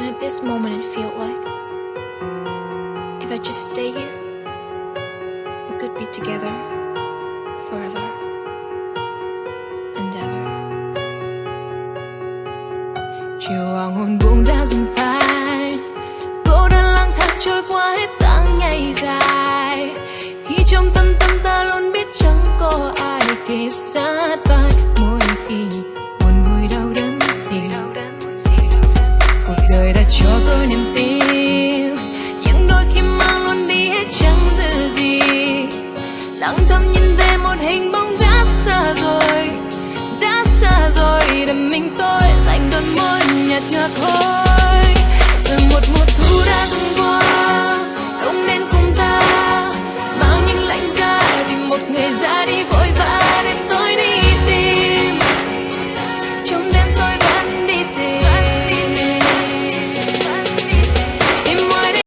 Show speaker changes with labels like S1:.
S1: And at this moment it felt like if I just stay here, we could be together forever and ever. Chiều hoàng hôn buông đã dần phai, cô đơn lang thang trôi qua hết tháng ngày dài. Khi trong tâm ta luôn biết chẳng có ai kề sát vai, mỗi khi buồn vui đau đớn gì. Cuộc đời đã cho tôi niềm tin